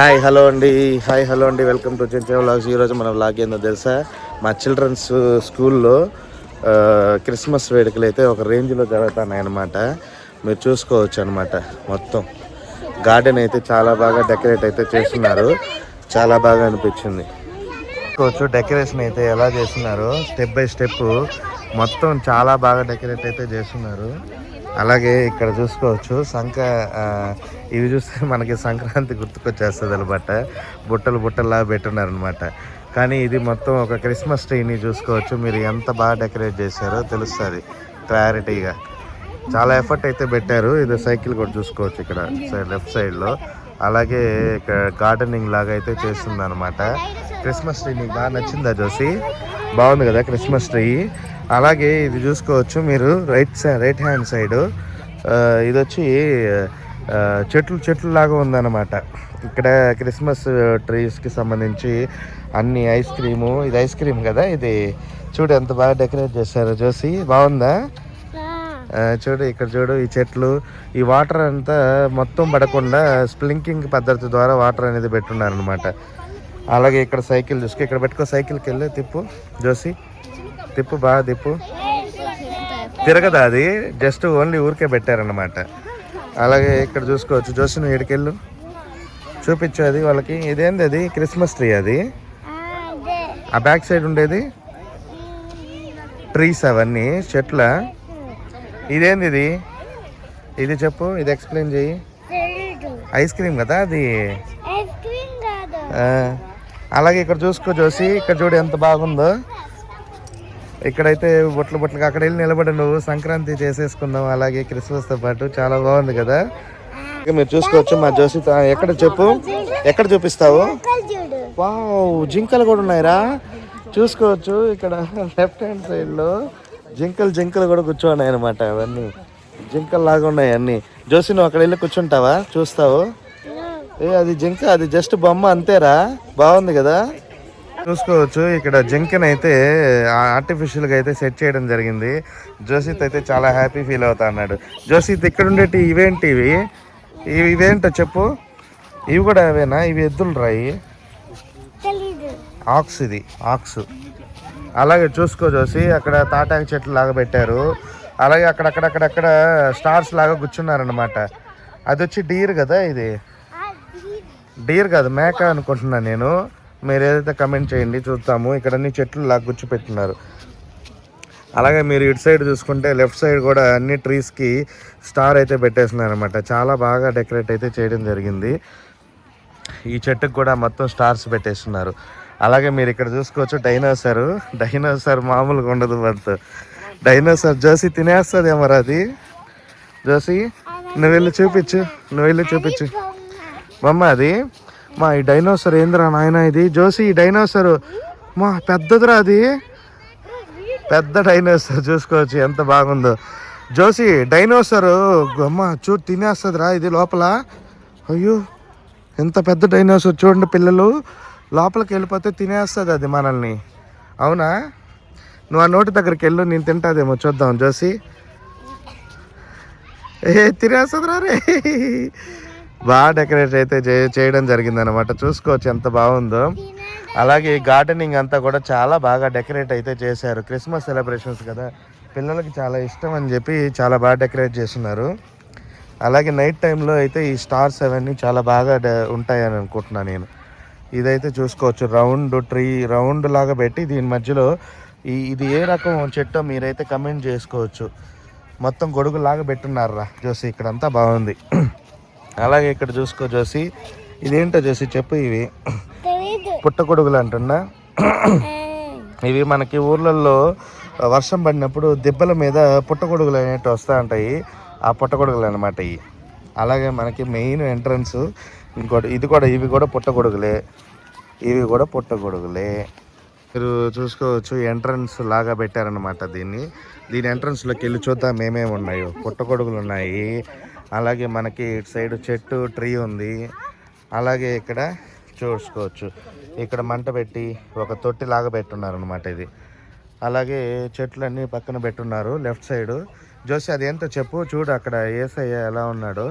Hi hello అండి welcome to చెంచే vlogs. ఈరోజు మన వ్లాగ్ ఏందో తెలుసా, మా చిల్డ్రన్స్ స్కూల్లో క్రిస్మస్ వేడుకలు అయితే ఒక రేంజ్లో జరుగుతున్నాయి అన్నమాట. మీరు చూసుకోవచ్చు అనమాట. మొత్తం గార్డెన్ అయితే చాలా బాగా డెకరేట్ అయితే చేస్తున్నారు. చాలా బాగా అనిపించింది. చూసుకోవచ్చు డెకరేషన్ అయితే ఎలా చేస్తున్నారు, స్టెప్ బై స్టెప్ మొత్తం చాలా బాగా డెకరేట్ అయితే చేస్తున్నారు. అలాగే ఇక్కడ చూసుకోవచ్చు ఇవి చూస్తే మనకి సంక్రాంతి గుర్తుకొచ్చేస్తుంది అనమాట. బుట్టలా పెట్టున్నారు అనమాట. కానీ ఇది మొత్తం ఒక క్రిస్మస్ ట్రీని చూసుకోవచ్చు. మీరు ఎంత బాగా డెకరేట్ చేశారో తెలుస్తుంది క్లారిటీగా. చాలా ఎఫర్ట్ అయితే పెట్టారు. ఇది సైకిల్ కూడా చూసుకోవచ్చు ఇక్కడ లెఫ్ట్ సైడ్లో. అలాగే ఇక్కడ గార్డెనింగ్ లాగా అయితే చేస్తుంది అనమాట. క్రిస్మస్ ట్రీ నీకు బాగా నచ్చిందా జోసి? బాగుంది కదా క్రిస్మస్ ట్రీ. అలాగే ఇది చూసుకోవచ్చు మీరు రైట్ హ్యాండ్ సైడ్. ఇది వచ్చి చెట్లు లాగా ఉందన్నమాట. ఇక్కడ క్రిస్మస్ ట్రీస్కి సంబంధించి అన్ని ఐస్ క్రీము. ఇది ఐస్ క్రీమ్ కదా, ఇది చూడు ఎంత బాగా డెకరేట్ చేశారు జోసి. బాగుందా? చూడు ఇక్కడ చూడు, ఈ చెట్లు, ఈ వాటర్ అంతా మొత్తం పడకుండా స్ప్రింక్లింగ్ పద్ధతి ద్వారా వాటర్ అనేది పెట్టున్నారు అనమాట. అలాగే ఇక్కడ సైకిల్ చూసుకో, ఇక్కడ పెట్టుకో, సైకిల్కి వెళ్ళి తిప్పు జోసి, తిప్పు బాగా తిప్పు. తిరగదా అది, జస్ట్ ఓన్లీ ఊరికే పెట్టారనమాట. అలాగే ఇక్కడ చూసుకోవచ్చు జోసి, నువ్వు ఇక్కడికెళ్ళు చూపించు అది వాళ్ళకి. ఇదేంది అది? క్రిస్మస్ ట్రీ అది. ఆ బ్యాక్ సైడ్ ఉండేది ట్రీస్, అవన్నీ చెట్ల. ఇదేంది ఇది? ఇది చెప్పు, ఇది ఎక్స్ప్లెయిన్ చెయ్యి. ఐస్ క్రీమ్ కదా అది. అలాగే ఇక్కడ చూసుకో జోసి, ఇక్కడ చూడు ఎంత బాగుందో. ఇక్కడైతే బొట్లుగా అక్కడ వెళ్ళి నిలబడి నువ్వు సంక్రాంతి చేసేసుకుందాం అలాగే క్రిస్మస్తో పాటు. చాలా బాగుంది కదా. మీరు చూసుకోవచ్చు మా జోసి. ఎక్కడ చెప్పు, ఎక్కడ చూపిస్తావు? వావ్, జింకలు కూడా ఉన్నాయిరా. చూసుకోవచ్చు ఇక్కడ లెఫ్ట్ హ్యాండ్ సైడ్లో జింకలు కూడా కూర్చోన్నాయి అనమాట. అవన్నీ జింకలు లాగా ఉన్నాయి అన్నీ. జోసి నువ్వు అక్కడ వెళ్ళి కూర్చుంటావా? చూస్తావు? అది జింక, అది జస్ట్ బొమ్మ అంతేరా. బాగుంది కదా. చూసుకోవచ్చు ఇక్కడ జింకన్ అయితే ఆర్టిఫిషియల్గా అయితే సెట్ చేయడం జరిగింది. జోసిత్ అయితే చాలా హ్యాపీ ఫీల్ అవుతా అన్నాడు. జోసిత్ ఇక్కడ ఉండేటి ఇవేంటో చెప్పు. ఇవి కూడా అవేనా? ఇవి ఎద్దులు రాయి, ఆక్స్, ఇది ఆక్స్. అలాగే చూసుకో జోసి, అక్కడ తాటాకు చెట్లు లాగా పెట్టారు. అలాగే అక్కడక్కడ స్టార్స్ లాగా కూర్చున్నారనమాట. అది వచ్చి డీర్ కదా, ఇది డీర్ కాదు, మేక అనుకుంటున్నాను నేను. మీరు ఏదైతే కమెంట్ చేయండి, చూద్దాము. ఇక్కడ అన్ని చెట్లు లాగా గుచ్చిపెట్టున్నారు. అలాగే మీరు ఇటు సైడ్ చూసుకుంటే లెఫ్ట్ సైడ్ కూడా అన్ని ట్రీస్కి స్టార్ అయితే పెట్టేస్తున్నారు అనమాట. చాలా బాగా డెకరేట్ అయితే చేయడం జరిగింది. ఈ చెట్టుకు కూడా మొత్తం స్టార్స్ పెట్టేస్తున్నారు. అలాగే మీరు ఇక్కడ చూసుకోవచ్చు డైనోసార్ మామూలుగా ఉండదు. మనతో డైనోసార్ జోసి తినేస్తుంది మరి అది. జోసి నువ్వు వెళ్ళి చూపించు మమ్మ. అది మా ఈ డైనోసార్ ఏందిరా నాయన ఇది? జోసి ఈ డైనోసార్ మా పెద్దదిరా, అది పెద్ద డైనోసార్. చూసుకోవచ్చు ఎంత బాగుందో. జోసి డైనోసార్ అమ్మ తినేస్తుందిరా ఇది లోపల. అయ్యో ఎంత పెద్ద డైనోసార్ చూడండి పిల్లలు. లోపలికి వెళ్ళిపోతే తినేస్తుంది అది మనల్ని. అవునా? నువ్వు ఆ నోటి దగ్గరికి వెళ్ళు, నేను తింటాదేమో చూద్దాం జోసి. తినేస్తుందిరా రే. బాగా డెకరేట్ అయితే చేయడం జరిగింది అనమాట. చూసుకోవచ్చు ఎంత బాగుందో. అలాగే గార్డెనింగ్ అంతా కూడా చాలా బాగా డెకరేట్ అయితే చేశారు. క్రిస్మస్ సెలబ్రేషన్స్ కదా, పిల్లలకి చాలా ఇష్టం అని చెప్పి చాలా బాగా డెకరేట్ చేస్తున్నారు. అలాగే నైట్ టైంలో అయితే ఈ స్టార్స్ అవన్నీ చాలా బాగా ఉంటాయని అనుకుంటున్నాను నేను. ఇదైతే చూసుకోవచ్చు రౌండ్ లాగా పెట్టి దీని మధ్యలో ఇది ఏ రకం చెట్టో మీరైతే కమెంట్ చేసుకోవచ్చు. మొత్తం గొడుగులాగా పెట్టున్నారా జోసి, ఇక్కడంతా బాగుంది. అలాగే ఇక్కడ చూసుకో జోసి, ఇదేంటో జోసి చెప్పు. ఇవి పుట్టగొడుగులు అంటున్నా. ఇవి మనకి ఊర్లలో వర్షం పడినప్పుడు దెబ్బల మీద పుట్టగొడుగులు అనేవి వస్తూ ఉంటాయి. ఆ పుట్టగొడుగులు అనమాట ఇవి. అలాగే మనకి మెయిన్ ఎంట్రన్స్ ఇంకోటి, ఇవి కూడా పుట్టగొడుగులే. మీరు చూసుకోవచ్చు ఎంట్రన్స్ లాగా పెట్టారనమాట దీని ఎంట్రన్స్లోకి వెళ్ళి చూద్దాం ఏమేమి ఉన్నాయో. పుట్టగొడుగులు ఉన్నాయి. అలాగే మనకి ఇటు సైడ్ చెట్టు ట్రీ ఉంది. అలాగే ఇక్కడ చూసుకోవచ్చు ఇక్కడ మంట పెట్టి ఒక తొట్టి లాగా పెట్టున్నారు అనమాట ఇది. అలాగే చెట్లన్నీ పక్కన పెట్టున్నారు లెఫ్ట్ సైడ్. జోసి అదేంటో చెప్పు. చూడు అక్కడ యేసయ్య ఎలా ఉన్నాడు,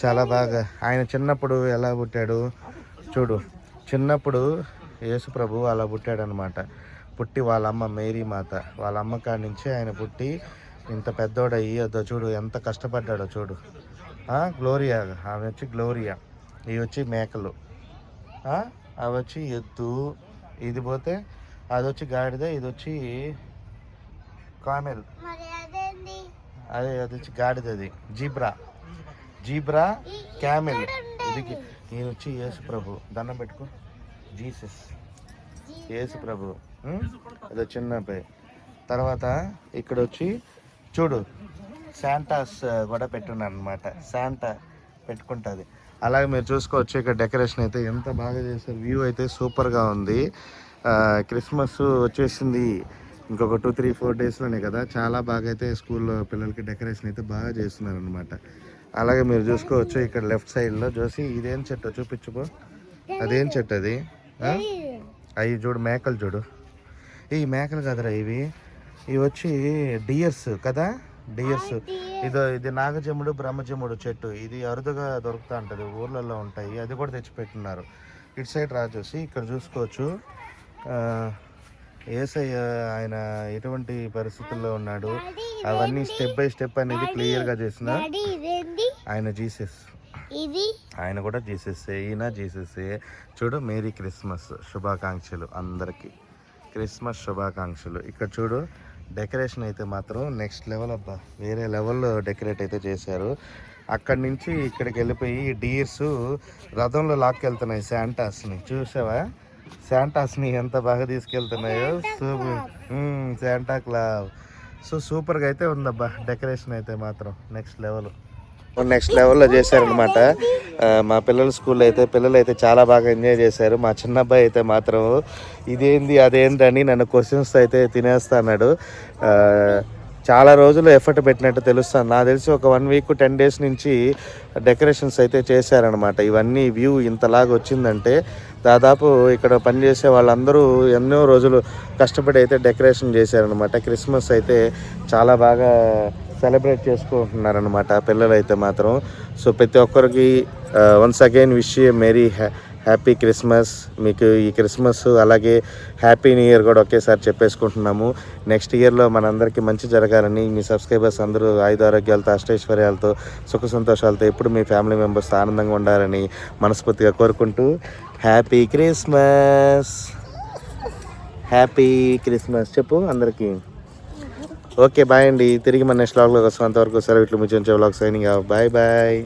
చాలా బాగా. ఆయన చిన్నప్పుడు ఎలా పుట్టాడు చూడు, చిన్నప్పుడు యేసు ప్రభు అలా పుట్టాడనమాట. పుట్టి వాళ్ళ అమ్మ మేరీ మాత, వాళ్ళ అమ్మ కాడి నుంచి ఆయన పుట్టి ఇంత పెద్దోడయ్యి అదో చూడు ఎంత కష్టపడ్డాడో చూడు. గ్లోరియా, ఆమె వచ్చి గ్లోరియా, ఇవి వచ్చి మేకలు, అవి వచ్చి ఎద్దు, ఇది పోతే అది వచ్చి గాడిద, ఇది వచ్చి కామెల్, అదే అది వచ్చి గాడిద, అది జీబ్రా క్యామెల్. ఇది ఈయన వచ్చి యేసు ప్రభు, దండం పెట్టుకో, జీసస్ యేసు ప్రభు. అదే చిన్న అబ్బాయి. తర్వాత ఇక్కడ వచ్చి చూడు శాంటాస్ కూడా పెట్టున్నాను అనమాట, శాంటా పెట్టుకుంటుంది. అలాగే మీరు చూసుకోవచ్చు ఇక్కడ డెకరేషన్ అయితే ఎంత బాగా చేశారు. వ్యూ అయితే సూపర్గా ఉంది. క్రిస్మస్ వచ్చేసింది ఇంకొక 2-3-4 డేస్లోనే కదా. చాలా బాగా అయితే స్కూల్లో పిల్లలకి డెకరేషన్ అయితే బాగా చేస్తున్నారు అనమాట. అలాగే మీరు చూసుకోవచ్చు ఇక్కడ లెఫ్ట్ సైడ్లో చూసి ఇదేం చెట్టు చూపించుకో, అదేం చెట్టు అది? అవి చూడు మేకలు చూడు. ఈ మేకలు కదరా ఇవి వచ్చి డియర్స్ కదా, డియర్స్. ఇది నాగజముడు బ్రహ్మజముడు చెట్టు, ఇది అరుదుగా దొరుకుతూ ఉంటుంది, ఊర్లలో ఉంటాయి. అది కూడా తెచ్చిపెట్టున్నారు. ఇటు సైడ్ చూసి ఇక్కడ చూసుకోవచ్చు యేసయ్య ఆయన ఎటువంటి పరిస్థితుల్లో ఉన్నాడు అవన్నీ స్టెప్ బై స్టెప్ అనేది క్లియర్గా చేసిన ఆయన జీసస్. ఆయన కూడా జీసస్, ఈయన జీసస్. చూడు, మేరీ క్రిస్మస్ శుభాకాంక్షలు అందరికీ, క్రిస్మస్ శుభాకాంక్షలు. ఇక్కడ చూడు డెకరేషన్ అయితే మాత్రం నెక్స్ట్ లెవెల్ అబ్బా, వేరే లెవెల్లో డెకరేట్ అయితే చేశారు. అక్కడి నుంచి ఇక్కడికి వెళ్ళిపోయి డీర్స్ రథంలో లాక్కెళ్తున్నాయి శాంటాస్ని. చూసావా శాంటాస్ని ఎంత బాగా తీసుకెళ్తున్నాయో, శాంటా క్లావ్. సో సూపర్గా అయితే ఉందబ్బా డెకరేషన్ అయితే మాత్రం నెక్స్ట్ లెవెల్లో చేశారనమాట. మా పిల్లల స్కూల్లో అయితే పిల్లలు అయితే చాలా బాగా ఎంజాయ్ చేశారు. మా చిన్న అబ్బాయి అయితే మాత్రం ఇదేంది అదేంటి అని నన్ను క్వశ్చన్స్ అయితే తినేస్తా అన్నాడు. చాలా రోజులు ఎఫర్ట్ పెట్టినట్టు తెలుస్తాను. నాకు తెలిసి ఒక 1 వీక్ 10 డేస్ నుంచి డెకరేషన్స్ అయితే చేశారనమాట. ఇవన్నీ వ్యూ ఇంతలాగా వచ్చిందంటే దాదాపు ఇక్కడ పనిచేసే వాళ్ళందరూ ఎన్నో రోజులు కష్టపడి అయితే డెకరేషన్ చేశారనమాట. క్రిస్మస్ అయితే చాలా బాగా సెలబ్రేట్ చేసుకుంటున్నారనమాట పిల్లలు అయితే మాత్రం. సో ప్రతి ఒక్కరికి once again wish merry happy Christmas. మీకు ఈ క్రిస్మస్ అలాగే హ్యాపీ న్యూ ఇయర్ కూడా ఒకేసారి చెప్పేసుకుంటున్నాము. నెక్స్ట్ ఇయర్లో మనందరికీ మంచి జరగాలని, మీ సబ్స్క్రైబర్స్ అందరూ ఆయుధారోగ్యాలతో అష్టైశ్వర్యాలతో సుఖ సంతోషాలతో ఎప్పుడు మీ ఫ్యామిలీ మెంబర్స్ ఆనందంగా ఉండాలని మనస్ఫూర్తిగా కోరుకుంటూ హ్యాపీ క్రిస్మస్ చెప్పు అందరికీ. ఓకే బాయ్ అండి. తిరిగి మన నెక్స్ట్ వ్లాగ్లో వస్తాం. అంతవరకు సెలవు. ఇట్లు ముచ్చి వ్లాగ్ సైనింగ్. బాయ్.